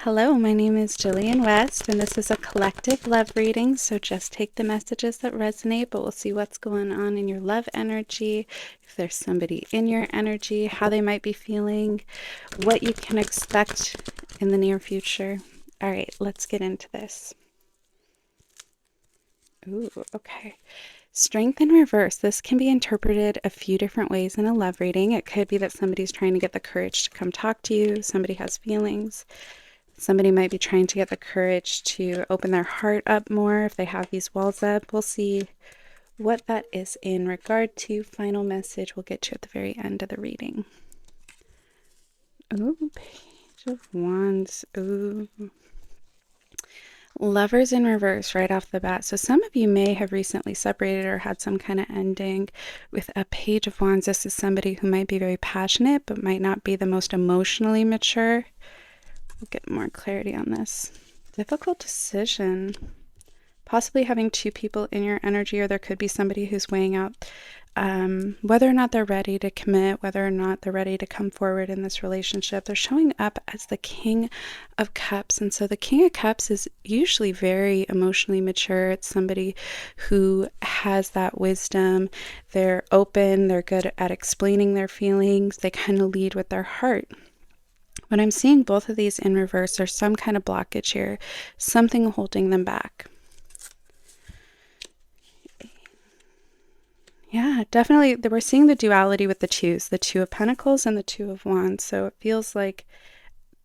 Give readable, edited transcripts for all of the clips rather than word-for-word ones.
Hello, my name is Jillian West, and this is a collective love reading. So just take the messages that resonate, but we'll see what's going on in your love energy, if there's somebody in your energy, how they might be feeling, what you can expect in the near future. All right, let's get into this. Ooh, okay. Strength in reverse. This can be interpreted a few different ways in a love reading. It could be that somebody's trying to get the courage to come talk to you, somebody has feelings. Somebody might be trying to get the courage to open their heart up more if they have these walls up. We'll see what that is in regard to. Final message we'll get to at the very end of the reading. Ooh, Page of Wands. Ooh. Lovers in reverse right off the bat. So some of you may have recently separated or had some kind of ending with a Page of Wands. This is somebody who might be very passionate but might not be the most emotionally mature. We'll get more clarity on this. Difficult decision. Possibly having two people in your energy, or there could be somebody who's weighing out whether or not they're ready to commit, whether or not they're ready to come forward in this relationship. They're showing up as the King of Cups. And so the King of Cups is usually very emotionally mature. It's somebody who has that wisdom. They're open. They're good at explaining their feelings. They kind of lead with their heart. When I'm seeing both of these in reverse, there's some kind of blockage here, something holding them back. Yeah, definitely. We're seeing the duality with the twos, the Two of Pentacles and the Two of Wands. So it feels like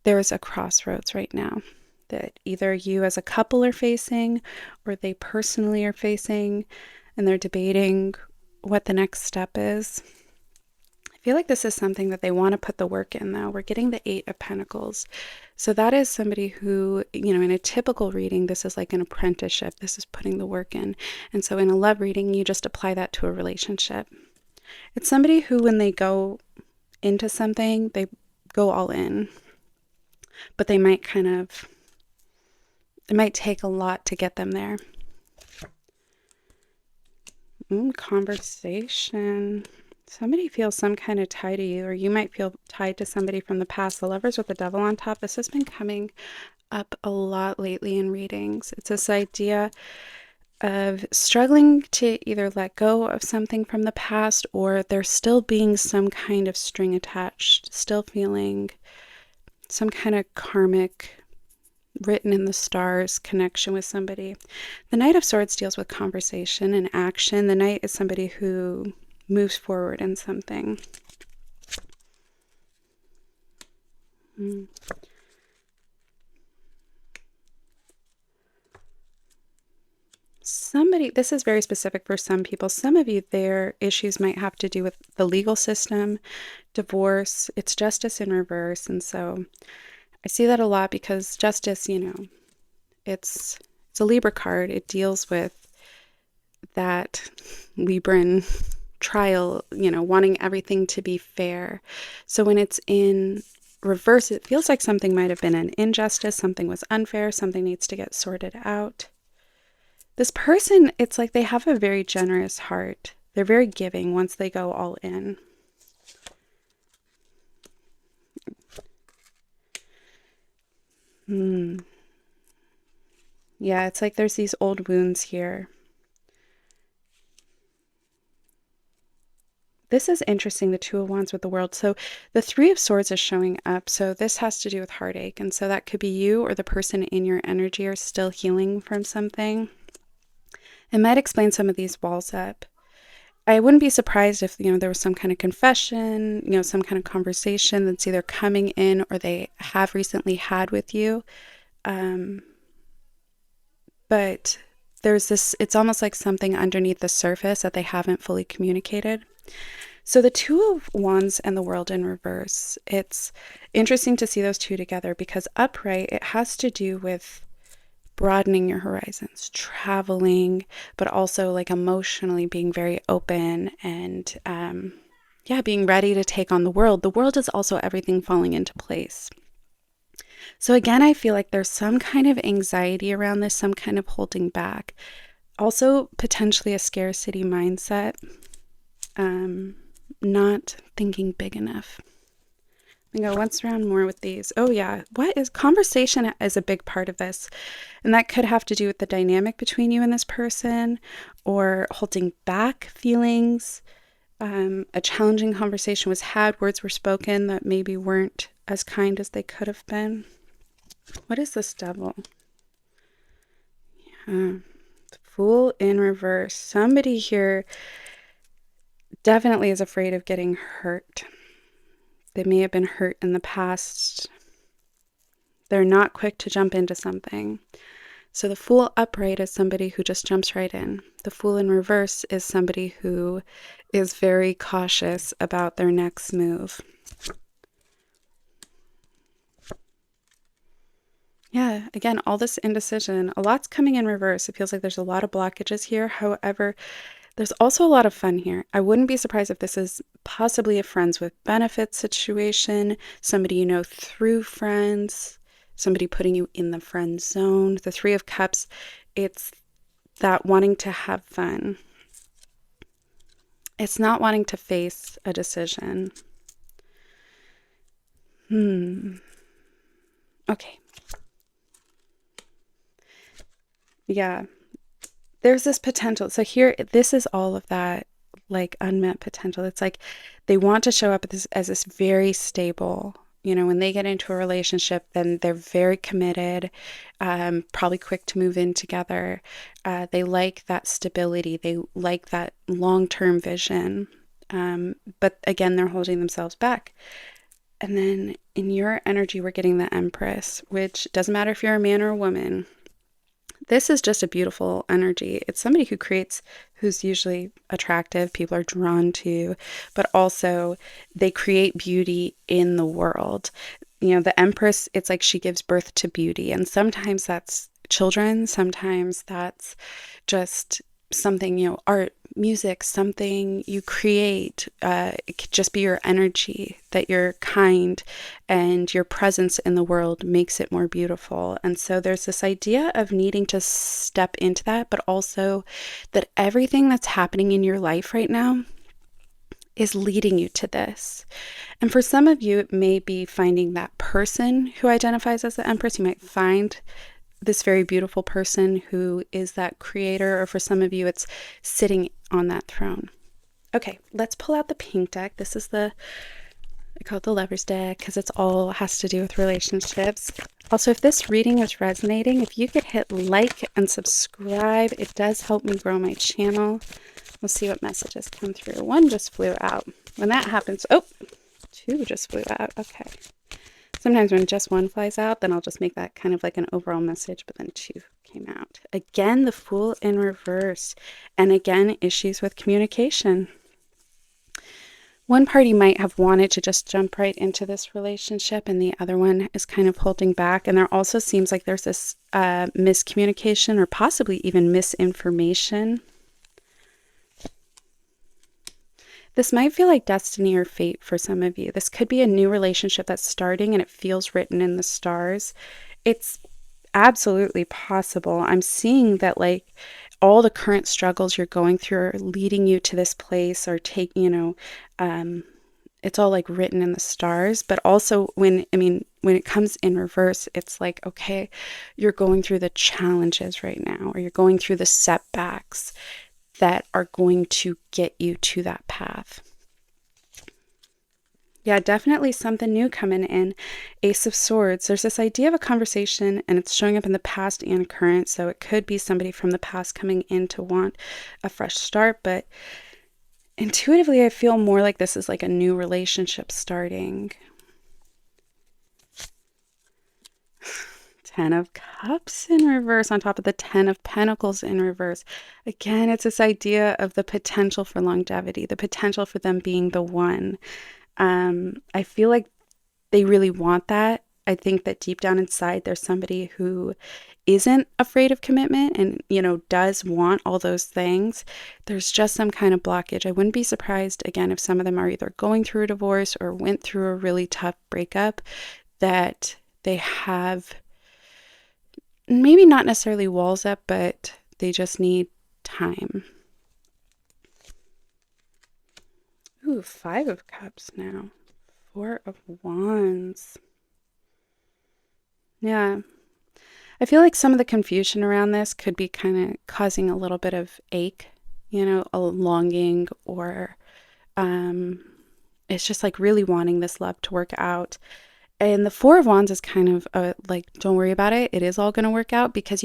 there's a crossroads right now that either you as a couple are facing or they personally are facing, and they're debating what the next step is. I feel like this is something that they want to put the work in, though. We're getting the Eight of Pentacles. So that is somebody who, in a typical reading, this is like an apprenticeship. This is putting the work in. And so in a love reading, you just apply that to a relationship. It's somebody who, when they go into something, they go all in. But it might take a lot to get them there. Conversation. Somebody feels some kind of tie to you, or you might feel tied to somebody from the past. The Lovers with the Devil on top. This has been coming up a lot lately in readings. It's this idea of struggling to either let go of something from the past, or there still being some kind of string attached, still feeling some kind of karmic, written in the stars connection with somebody. The Knight of Swords deals with conversation and action. The Knight is somebody who moves forward in something. This is very specific for some people. Some of you, their issues might have to do with the legal system, divorce. It's justice in reverse. And so I see that a lot because justice, it's a Libra card. It deals with that Libran trial, wanting everything to be fair. So when it's in reverse, it feels like something might have been an injustice, something was unfair, something needs to get sorted out. This person, it's like they have a very generous heart. They're very giving once they go all in. Yeah, it's like there's these old wounds here. This is interesting, the Two of Wands with the World. So the Three of Swords is showing up. So this has to do with heartache. And so that could be you or the person in your energy are still healing from something. It might explain some of these walls up. I wouldn't be surprised if, there was some kind of confession, some kind of conversation that's either coming in or they have recently had with you. But there's this, it's almost like something underneath the surface that they haven't fully communicated. So the Two of Wands and the World in reverse, it's interesting to see those two together because upright, it has to do with broadening your horizons, traveling, but also like emotionally being very open and being ready to take on the world. The world is also everything falling into place. So again, I feel like there's some kind of anxiety around this, some kind of holding back. Also, potentially a scarcity mindset, not thinking big enough. And go once around more with these. Oh yeah, what is conversation is a big part of this. And that could have to do with the dynamic between you and this person or holding back feelings. A challenging conversation was had, words were spoken that maybe weren't as kind as they could have been. What is this devil? Fool in reverse. Somebody here definitely is afraid of getting hurt. They may have been hurt in the past. They're not quick to jump into something. So the fool upright is somebody who just jumps right in. The fool in reverse is somebody who is very cautious about their next move. Yeah, again, all this indecision, a lot's coming in reverse. It feels like there's a lot of blockages here. However, there's also a lot of fun here. I wouldn't be surprised if this is possibly a friends with benefits situation, somebody you know through friends, somebody putting you in the friend zone. The Three of Cups, it's that wanting to have fun. It's not wanting to face a decision. Okay. Yeah. There's this potential. So here, this is all of that like unmet potential. It's like they want to show up as this very stable, when they get into a relationship, then they're very committed, probably quick to move in together. They like that stability. They like that long-term vision. But again, they're holding themselves back. And then in your energy, we're getting the Empress, which doesn't matter if you're a man or a woman. This is just a beautiful energy. It's somebody who creates, who's usually attractive, people are drawn to, but also they create beauty in the world. The Empress, it's like she gives birth to beauty. And sometimes that's children, sometimes that's just something, art, music, something you create. It could just be your energy, that you're kind and your presence in the world makes it more beautiful. And so there's this idea of needing to step into that, but also that everything that's happening in your life right now is leading you to this. And for some of you, it may be finding that person who identifies as the Empress. You might find this very beautiful person who is that creator, or for some of you, it's sitting on that throne. Okay, let's pull out the pink deck. This is I call it the Lovers deck because it's all has to do with relationships. Also, if this reading is resonating, if you could hit like and subscribe, it does help me grow my channel. We'll see what messages come through. One just flew out. When that happens, oh, two just flew out. Okay. Sometimes when just one flies out, then I'll just make that kind of like an overall message, but then two came out. Again, the Fool in reverse. And again, issues with communication. One party might have wanted to just jump right into this relationship, and the other one is kind of holding back. And there also seems like there's this miscommunication or possibly even misinformation. This might feel like destiny or fate for some of you. This could be a new relationship that's starting and it feels written in the stars. It's absolutely possible. I'm seeing that like all the current struggles you're going through are leading you to this place or it's all like written in the stars. But also when it comes in reverse, it's like, okay, you're going through the challenges right now, or you're going through the setbacks that are going to get you to that path. Yeah, definitely something new coming in. Ace of Swords. There's this idea of a conversation and it's showing up in the past and current. So it could be somebody from the past coming in to want a fresh start. But intuitively, I feel more like this is like a new relationship starting. Ten of Cups in reverse on top of the Ten of Pentacles in reverse. Again, it's this idea of the potential for longevity, the potential for them being the one. I feel like they really want that. I think that deep down inside, there's somebody who isn't afraid of commitment and, does want all those things. There's just some kind of blockage. I wouldn't be surprised, again, if some of them are either going through a divorce or went through a really tough breakup, that they have maybe not necessarily walls up, but they just need time. Ooh, Five of Cups now. Four of Wands. Yeah. I feel like some of the confusion around this could be kind of causing a little bit of ache, a longing, or um, it's just like really wanting this love to work out. And the Four of Wands is kind of like, don't worry about it. It is all going to work out because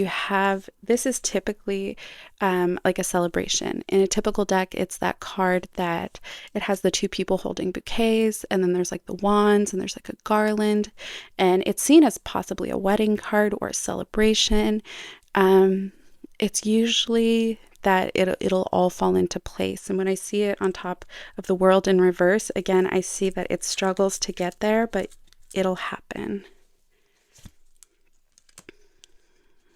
this is typically like a celebration. In a typical deck, it's that card that it has the two people holding bouquets, and then there's like the wands, and there's like a garland, and it's seen as possibly a wedding card or a celebration. It's usually that it'll all fall into place. And when I see it on top of the World in reverse, again, I see that it struggles to get there, but it'll happen.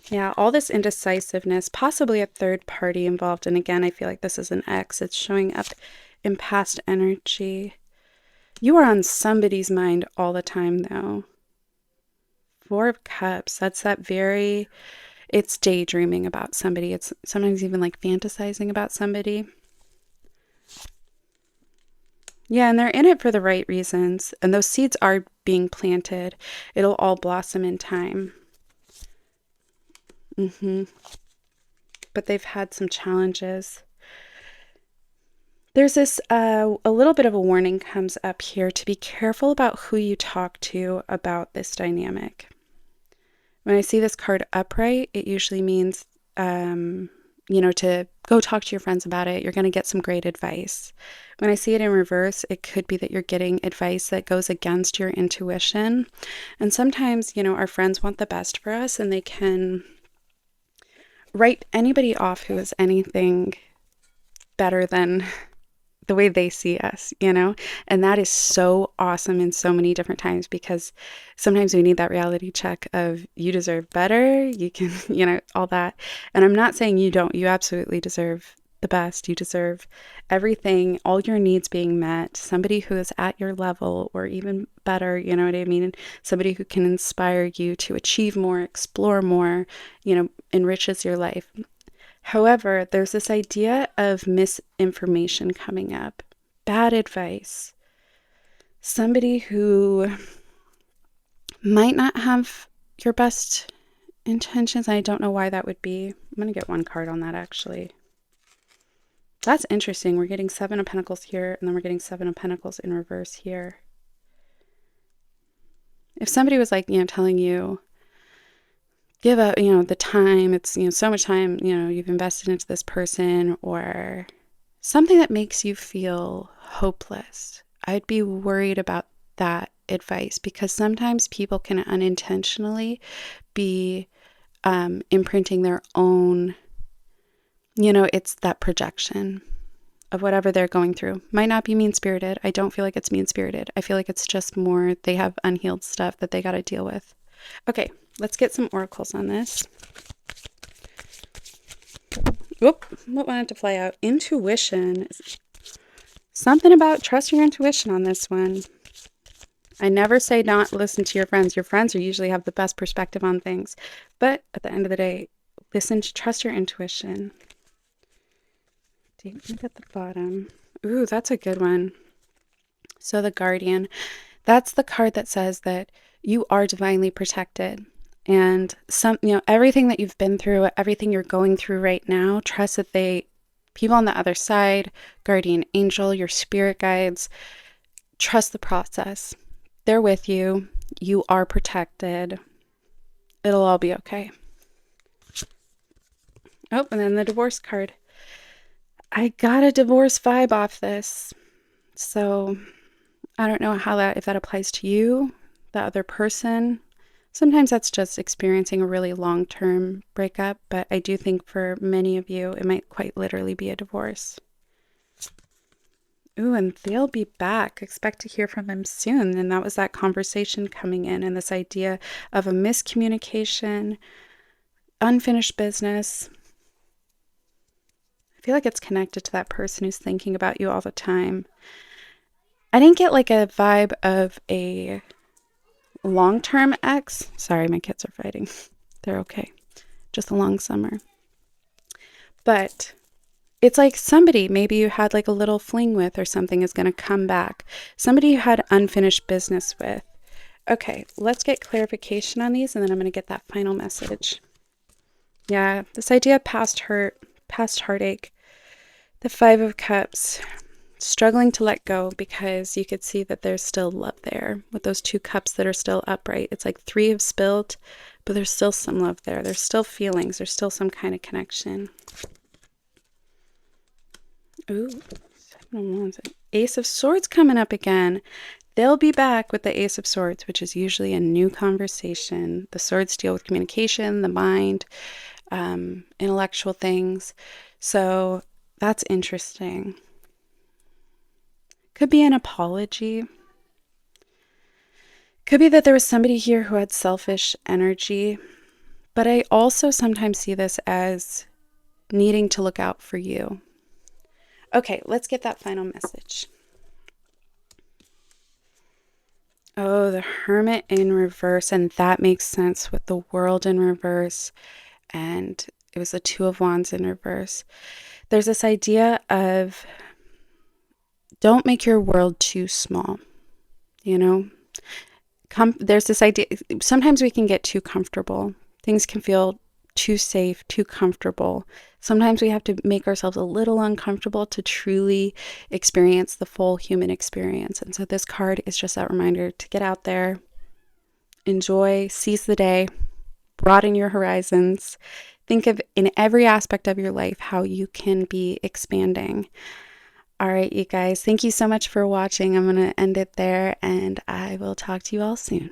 Yeah, all this indecisiveness, possibly a third party involved. And again, I feel like this is an ex. It's showing up in past energy. You are on somebody's mind all the time, though. Four of Cups, that's it's daydreaming about somebody. It's sometimes even like fantasizing about somebody. Yeah, and they're in it for the right reasons. And those seeds are being planted. It'll all blossom in time. But they've had some challenges. There's a little bit of a warning comes up here to be careful about who you talk to about this dynamic. When I see this card upright, it usually means, to go talk to your friends about it. You're going to get some great advice. When I see it in reverse, it could be that you're getting advice that goes against your intuition. And sometimes, our friends want the best for us, and they can write anybody off who is anything better than the way they see us, and that is so awesome in so many different times, because sometimes we need that reality check of you deserve better, you can, all that. And I'm not saying you don't. You absolutely deserve the best. You deserve everything, all your needs being met, somebody who is at your level or even better, you know what I mean? Somebody who can inspire you to achieve more, explore more, enriches your life. However, there's this idea of misinformation coming up, bad advice, somebody who might not have your best intentions. I don't know why that would be. I'm going to get one card on that, actually. That's interesting. We're getting Seven of Pentacles here, and then we're getting Seven of Pentacles in reverse here. If somebody was like, telling you, give up, the time, it's, so much time, you've invested into this person, or something that makes you feel hopeless, I'd be worried about that advice, because sometimes people can unintentionally be imprinting their own, it's that projection of whatever they're going through. Might not be mean-spirited. I don't feel like it's mean-spirited. I feel like it's just more they have unhealed stuff that they got to deal with. Okay, let's get some oracles on this. Whoop, what wanted to fly out? Intuition. Something about trust your intuition on this one. I never say not listen to your friends. Your friends usually have the best perspective on things. But at the end of the day, trust your intuition. Deepening at the bottom. Ooh, that's a good one. So the Guardian, that's the card that says that you are divinely protected. And everything that you've been through, everything you're going through right now, trust that people on the other side, guardian angel, your spirit guides, trust the process. They're with you. You are protected. It'll all be okay. Oh, and then the divorce card. I got a divorce vibe off this. So I don't know if that applies to you, the other person. Sometimes that's just experiencing a really long-term breakup, but I do think for many of you, it might quite literally be a divorce. Ooh, and they'll be back. Expect to hear from them soon. And that was that conversation coming in, and this idea of a miscommunication, unfinished business. I feel like it's connected to that person who's thinking about you all the time. I didn't get like a vibe of a long-term ex. Sorry, my kids are fighting. They're okay. Just a long summer. But It's like somebody maybe you had like a little fling with or something is going to come back. Somebody you had unfinished business with. Okay, let's get clarification on these and then I'm going to get that final message. Yeah, this idea of past hurt, past heartache, the Five of Cups, struggling to let go because you could see that there's still love there with those two cups that are still upright. It's like three have spilled, but there's still some love there. There's still feelings. There's still some kind of connection. Ooh, Ace of Swords coming up again. They'll be back with the Ace of Swords, which is usually a new conversation. The swords deal with communication, the mind, intellectual things. So that's interesting. Could be an apology. Could be that there was somebody here who had selfish energy. But I also sometimes see this as needing to look out for you. Okay, let's get that final message. Oh, the Hermit in reverse, and that makes sense with the World in reverse, and it was the Two of Wands in reverse. There's this idea of don't make your world too small, you know? There's this idea, sometimes we can get too comfortable. Things can feel too safe, too comfortable. Sometimes we have to make ourselves a little uncomfortable to truly experience the full human experience. And so this card is just that reminder to get out there, enjoy, seize the day, broaden your horizons. Think of in every aspect of your life how you can be expanding. All right, you guys, thank you so much for watching. I'm going to end it there and I will talk to you all soon.